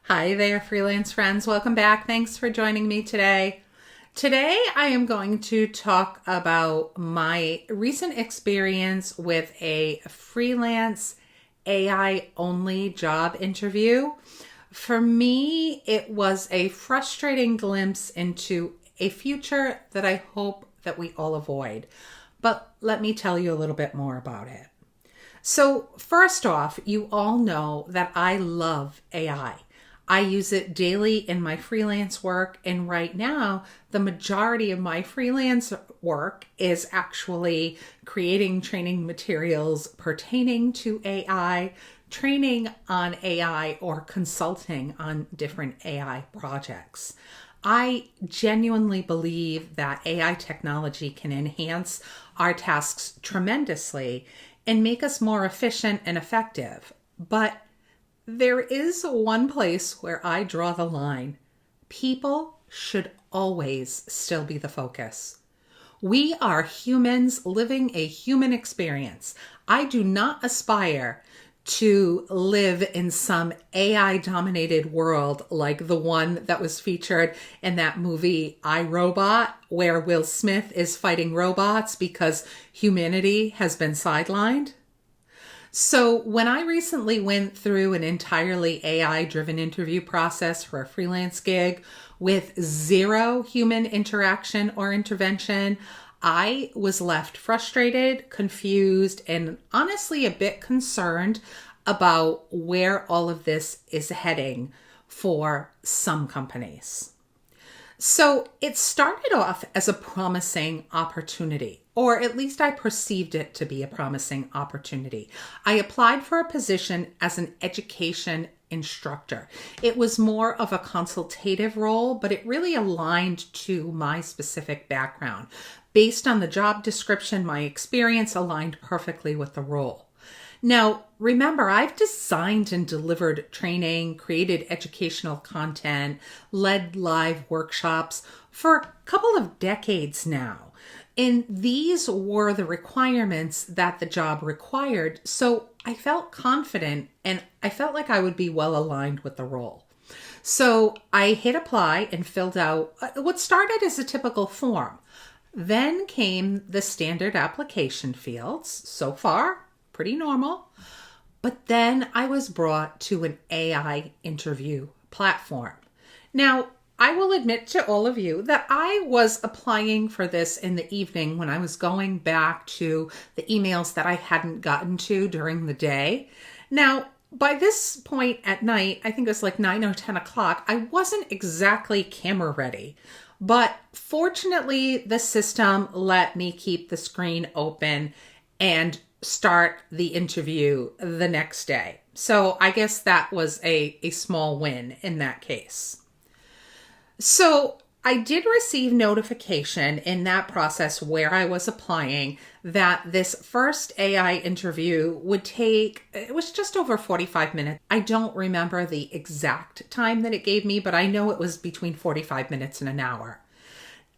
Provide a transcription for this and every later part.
Hi there, freelance friends. Welcome back. Thanks for joining me today. Today, I am going to talk about my recent experience with a freelance AI-only job interview. For me, it was a frustrating glimpse into a future that I hope that we all avoid. But let me tell you a little bit more about it. So first off, you all know that I love AI. I use it daily in my freelance work, and right now, the majority of my freelance work is actually creating training materials pertaining to AI, training on AI, or consulting on different AI projects. I genuinely believe that AI technology can enhance our tasks tremendously and make us more efficient and effective. But there is one place where I draw the line. People should always still be the focus. We are humans living a human experience. I do not aspire to live in some AI-dominated world like the one that was featured in that movie I, Robot, where Will Smith is fighting robots because humanity has been sidelined. So when I recently went through an entirely AI-driven interview process for a freelance gig with zero human interaction or intervention, I was left frustrated, confused, and honestly a bit concerned about where all of this is heading for some companies. So it started off as a promising opportunity, or at least I perceived it to be a promising opportunity. I applied for a position as an education instructor. It was more of a consultative role, but it really aligned to my specific background. Based on the job description, my experience aligned perfectly with the role. Now, remember, I've designed and delivered training, created educational content, led live workshops for a couple of decades now. And these were the requirements that the job required. So I felt confident and I felt like I would be well aligned with the role. So I hit apply and filled out what started as a typical form. Then came the standard application fields. So far, pretty normal. But then I was brought to an AI interview platform. Now, I will admit to all of you that I was applying for this in the evening when I was going back to the emails that I hadn't gotten to during the day. Now, by this point at night, I think it was like 9 or 10 o'clock, I wasn't exactly camera ready. But fortunately, the system let me keep the screen open and start the interview the next day. So I guess that was a small win in that case. So I did receive notification in that process where I was applying that this first AI interview would take, it was just over 45 minutes. I don't remember the exact time that it gave me, but I know it was between 45 minutes and an hour.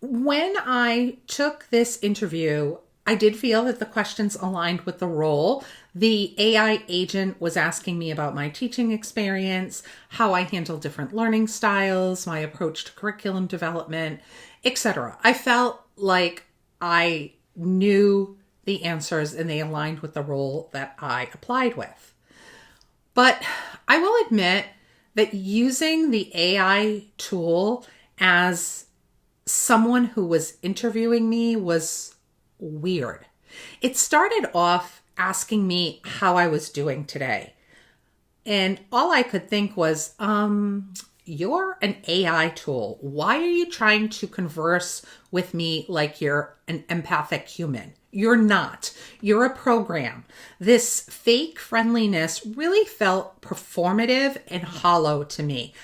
When I took this interview, I did feel that the questions aligned with the role. The AI agent was asking me about my teaching experience, how I handle different learning styles, my approach to curriculum development, etc. I felt like I knew the answers and they aligned with the role that I applied with. But I will admit that using the AI tool as someone who was interviewing me was weird. It started off asking me how I was doing today. And all I could think was, you're an AI tool. Why are you trying to converse with me like you're an empathic human? You're not. You're a program. This fake friendliness really felt performative and hollow to me.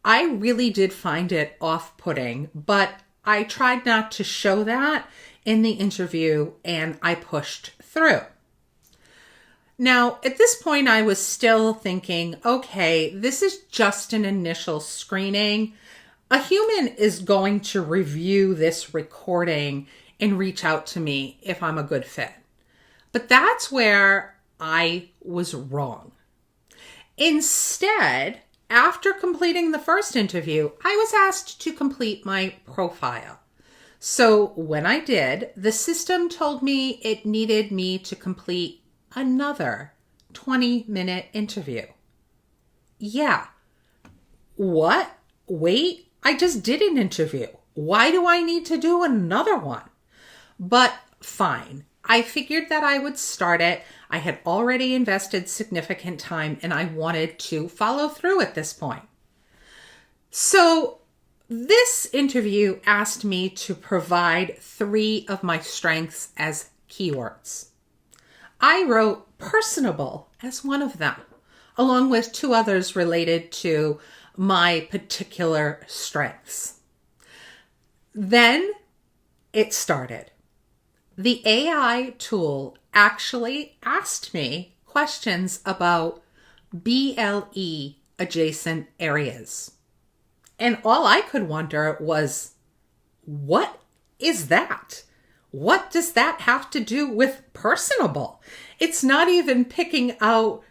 I really did find it off-putting, but I tried not to show that in the interview and I pushed through. Now, at this point, I was still thinking, okay, this is just an initial screening. A human is going to review this recording and reach out to me if I'm a good fit. But that's where I was wrong. Instead, after completing the first interview, I was asked to complete my profile. So when I did, the system told me it needed me to complete another 20-minute interview. Yeah. What? Wait, I just did an interview. Why do I need to do another one? But fine. I figured that I would start it. I had already invested significant time and I wanted to follow through at this point. So this interview asked me to provide 3 of my strengths as keywords. I wrote personable as one of them, along with 2 others related to my particular strengths. Then it started. The AI tool actually asked me questions about BLE-adjacent areas. And all I could wonder was, what is that? What does that have to do with personable? It's not even picking out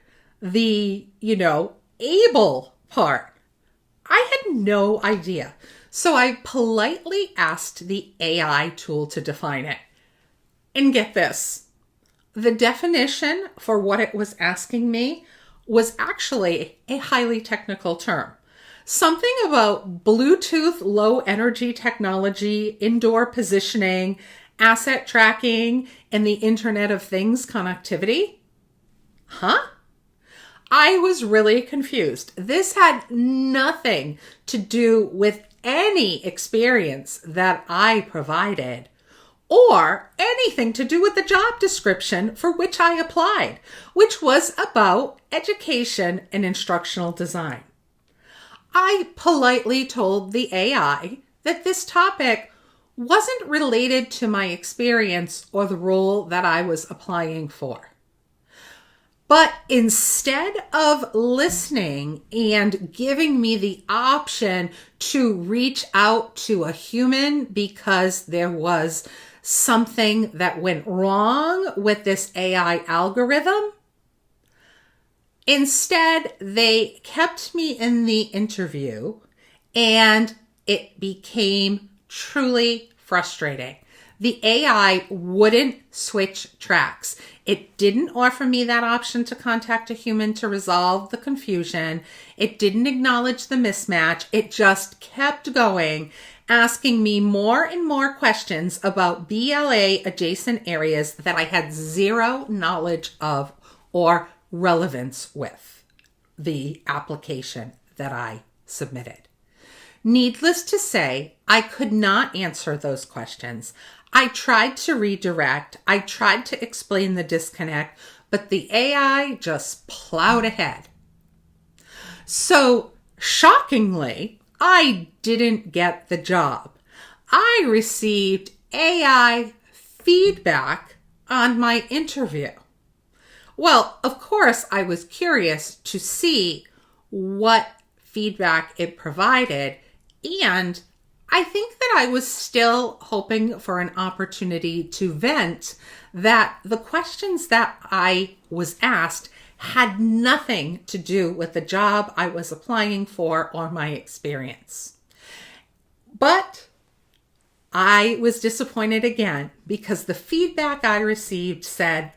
the, able part. I had no idea. So I politely asked the AI tool to define it. And get this, the definition for what it was asking me was actually a highly technical term. Something about Bluetooth low energy technology, indoor positioning, asset tracking, and the Internet of Things connectivity. Huh? I was really confused. This had nothing to do with any experience that I provided or anything to do with the job description for which I applied, which was about education and instructional design. I politely told the AI that this topic wasn't related to my experience or the role that I was applying for. But instead of listening and giving me the option to reach out to a human because there was something that went wrong with this AI algorithm, instead they kept me in the interview and it became truly frustrating. The AI wouldn't switch tracks. It didn't offer me that option to contact a human to resolve the confusion. It didn't acknowledge the mismatch. It just kept going, asking me more and more questions about BLE-adjacent areas that I had zero knowledge of or relevance with the application that I submitted. Needless to say, I could not answer those questions. I tried to redirect. I tried to explain the disconnect, but the AI just plowed ahead. So, shockingly, I didn't get the job. I received AI feedback on my interview. Well, of course, I was curious to see what feedback it provided, and I think that I was still hoping for an opportunity to vent that the questions that I was asked had nothing to do with the job I was applying for or my experience. But I was disappointed again because the feedback I received said,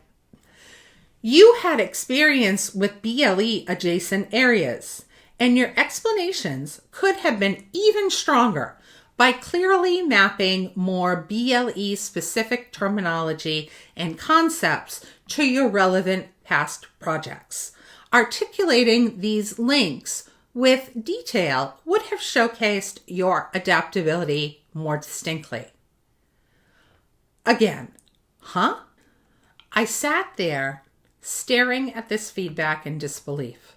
"You had experience with BLE-adjacent areas, and your explanations could have been even stronger by clearly mapping more BLE-specific terminology and concepts to your relevant past projects. Articulating these links with detail would have showcased your adaptability more distinctly." Again, huh? I sat there staring at this feedback in disbelief.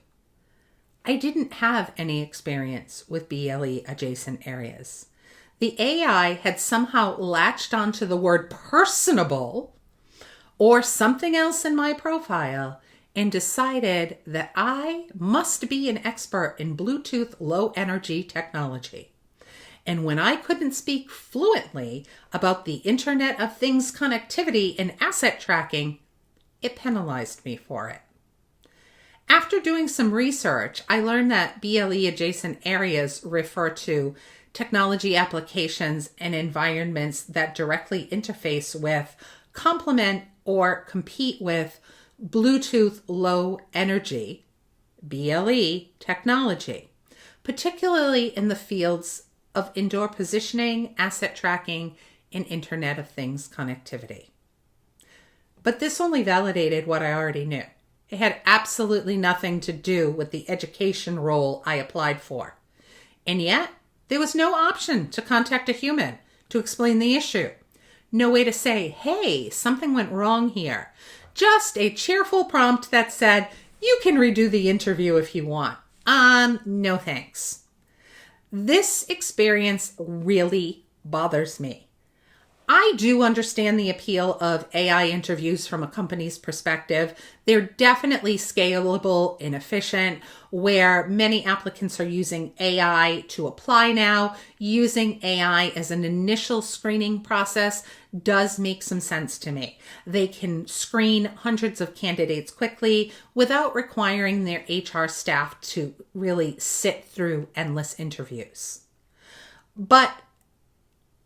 I didn't have any experience with BLE-adjacent areas. The AI had somehow latched onto the word personable or something else in my profile and decided that I must be an expert in Bluetooth low energy technology. And when I couldn't speak fluently about the Internet of Things connectivity and asset tracking, it penalized me for it. After doing some research, I learned that BLE-adjacent areas refer to technology applications and environments that directly interface with, complement, or compete with Bluetooth Low Energy, BLE, technology, particularly in the fields of indoor positioning, asset tracking, and Internet of Things connectivity. But this only validated what I already knew. It had absolutely nothing to do with the education role I applied for. And yet, there was no option to contact a human to explain the issue. No way to say, hey, something went wrong here. Just a cheerful prompt that said, you can redo the interview if you want. No thanks. This experience really bothers me. I do understand the appeal of AI interviews from a company's perspective. They're definitely scalable and efficient, where many applicants are using AI to apply now. Using AI as an initial screening process does make some sense to me. They can screen hundreds of candidates quickly without requiring their HR staff to really sit through endless interviews. But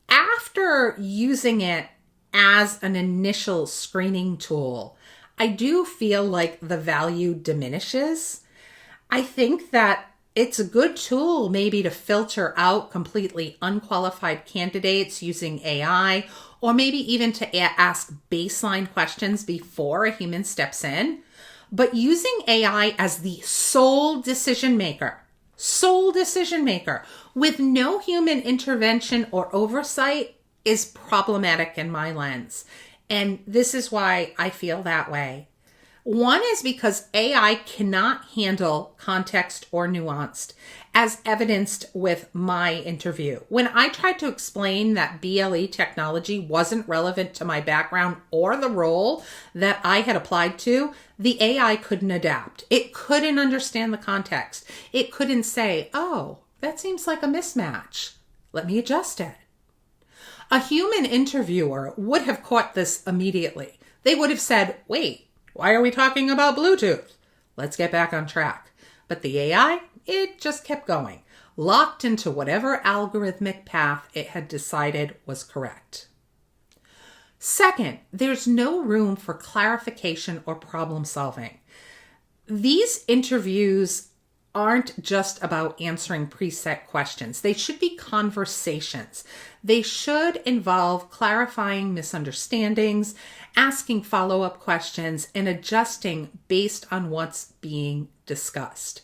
after using it as an initial screening tool, I do feel like the value diminishes. I think that it's a good tool maybe to filter out completely unqualified candidates using AI, or maybe even to ask baseline questions before a human steps in. But using AI as the sole decision maker with no human intervention or oversight is problematic in my lens. And this is why I feel that way. One is because AI cannot handle context or nuanced, as evidenced with my interview. When I tried to explain that BLE technology wasn't relevant to my background or the role that I had applied to, the AI couldn't adapt. It couldn't understand the context. It couldn't say, oh, that seems like a mismatch. Let me adjust it. A human interviewer would have caught this immediately. They would have said, wait, why are we talking about Bluetooth? Let's get back on track. But the AI, it just kept going, locked into whatever algorithmic path it had decided was correct. Second, there's no room for clarification or problem solving. These interviews aren't just about answering preset questions. They should be conversations. They should involve clarifying misunderstandings, asking follow-up questions, and adjusting based on what's being discussed.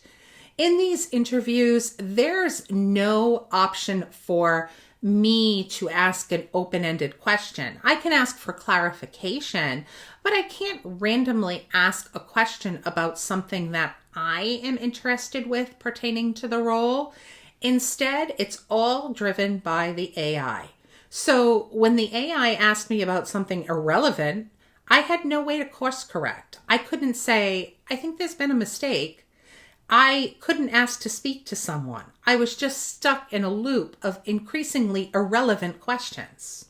In these interviews, there's no option for me to ask an open-ended question. I can ask for clarification, but I can't randomly ask a question about something that I am interested with pertaining to the role. Instead, it's all driven by the AI. So when the AI asked me about something irrelevant, I had no way to course correct. I couldn't say, I think there's been a mistake. I couldn't ask to speak to someone. I was just stuck in a loop of increasingly irrelevant questions.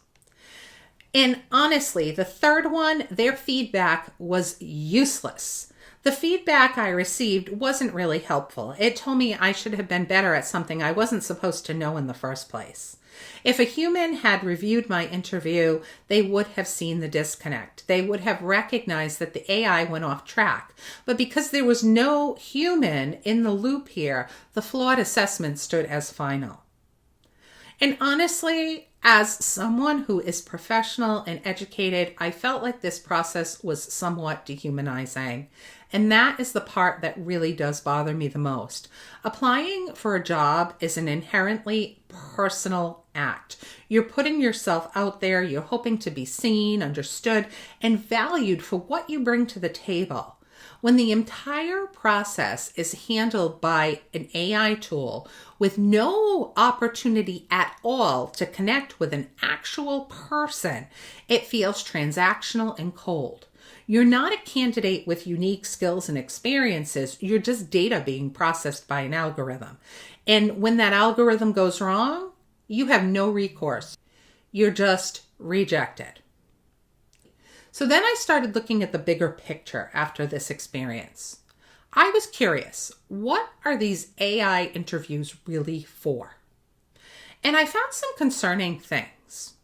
And honestly, the third one, their feedback was useless. The feedback I received wasn't really helpful. It told me I should have been better at something I wasn't supposed to know in the first place. If a human had reviewed my interview, they would have seen the disconnect. They would have recognized that the AI went off track. But because there was no human in the loop here, the flawed assessment stood as final. And honestly, as someone who is professional and educated, I felt like this process was somewhat dehumanizing. And that is the part that really does bother me the most. Applying for a job is an inherently personal act. You're putting yourself out there, you're hoping to be seen, understood, and valued for what you bring to the table. When the entire process is handled by an AI tool with no opportunity at all to connect with an actual person, it feels transactional and cold. You're not a candidate with unique skills and experiences. You're just data being processed by an algorithm. And when that algorithm goes wrong, you have no recourse. You're just rejected. So then I started looking at the bigger picture after this experience. I was curious, what are these AI interviews really for? And I found some concerning things.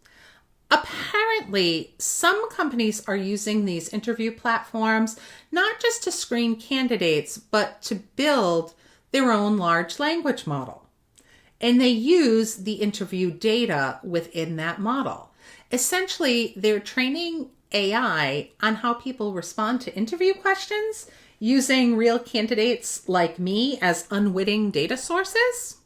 Apparently, some companies are using these interview platforms not just to screen candidates, but to build their own large language model. And they use the interview data within that model. Essentially, they're training AI on how people respond to interview questions using real candidates like me as unwitting data sources.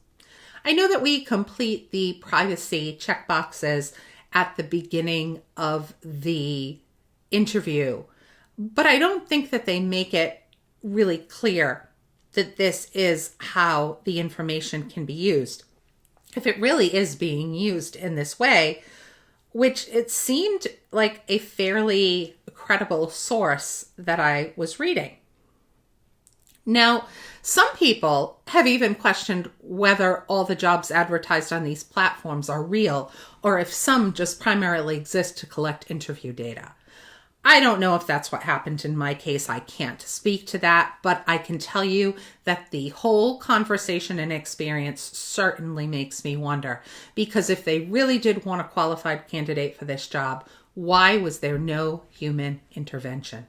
I know that we complete the privacy checkboxes at the beginning of the interview, but I don't think that they make it really clear that this is how the information can be used. If it really is being used in this way, which it seemed like a fairly credible source that I was reading. Now, some people have even questioned whether all the jobs advertised on these platforms are real or if some just primarily exist to collect interview data. I don't know if that's what happened in my case. I can't speak to that, but I can tell you that the whole conversation and experience certainly makes me wonder, because if they really did want a qualified candidate for this job, why was there no human intervention?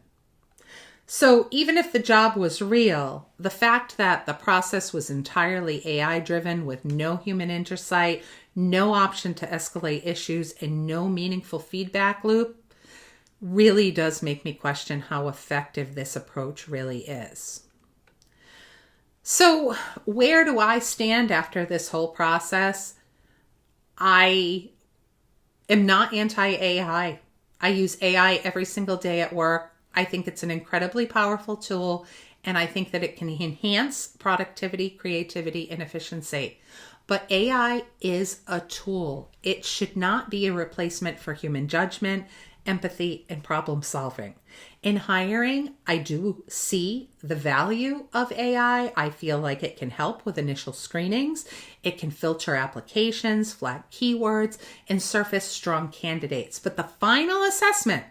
So even if the job was real, the fact that the process was entirely AI driven with no human oversight, no option to escalate issues, and no meaningful feedback loop really does make me question how effective this approach really is. So where do I stand after this whole process? I am not anti-AI. I use AI every single day at work. I think it's an incredibly powerful tool, and I think that it can enhance productivity, creativity, and efficiency. But AI is a tool. It should not be a replacement for human judgment, empathy, and problem solving. In hiring, I do see the value of AI. I feel like it can help with initial screenings. It can filter applications, flag keywords, and surface strong candidates. But the final assessment,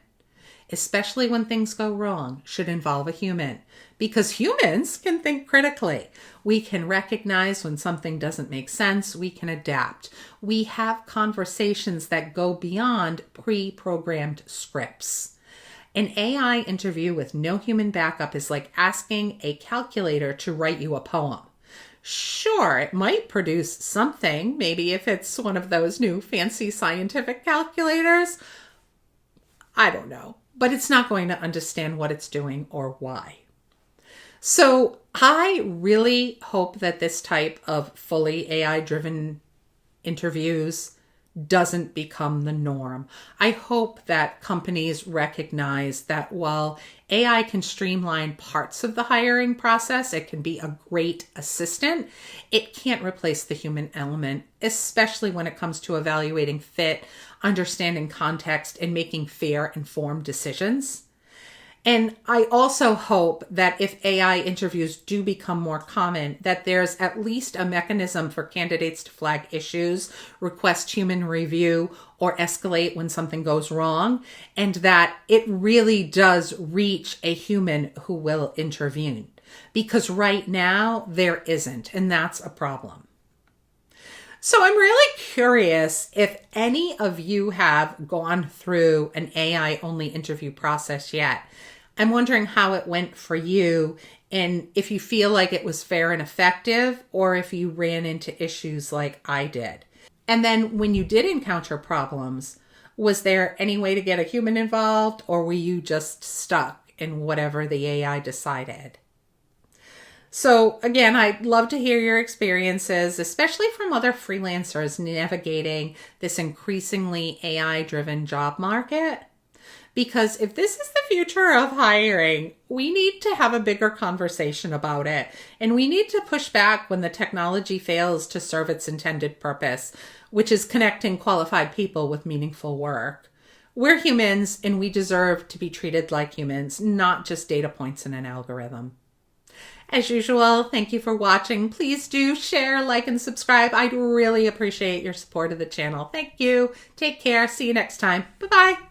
especially when things go wrong, should involve a human, because humans can think critically. We can recognize when something doesn't make sense. We can adapt. We have conversations that go beyond pre-programmed scripts. An AI interview with no human backup is like asking a calculator to write you a poem. Sure, it might produce something, maybe if it's one of those new fancy scientific calculators. I don't know. But it's not going to understand what it's doing or why. So I really hope that this type of fully AI-driven interviews doesn't become the norm. I hope that companies recognize that while AI can streamline parts of the hiring process, it can be a great assistant, it can't replace the human element, especially when it comes to evaluating fit, understanding context, and making fair, informed decisions. And I also hope that if AI interviews do become more common, that there's at least a mechanism for candidates to flag issues, request human review, or escalate when something goes wrong, and that it really does reach a human who will intervene. Because right now, there isn't, and that's a problem. So I'm really curious if any of you have gone through an AI-only interview process yet. I'm wondering how it went for you, and if you feel like it was fair and effective, or if you ran into issues like I did. And then when you did encounter problems, was there any way to get a human involved, or were you just stuck in whatever the AI decided? So again, I'd love to hear your experiences, especially from other freelancers navigating this increasingly AI-driven job market. Because if this is the future of hiring, we need to have a bigger conversation about it. And we need to push back when the technology fails to serve its intended purpose, which is connecting qualified people with meaningful work. We're humans, and we deserve to be treated like humans, not just data points in an algorithm. As usual, thank you for watching. Please do share, like, and subscribe. I'd really appreciate your support of the channel. Thank you. Take care. See you next time. Bye-bye.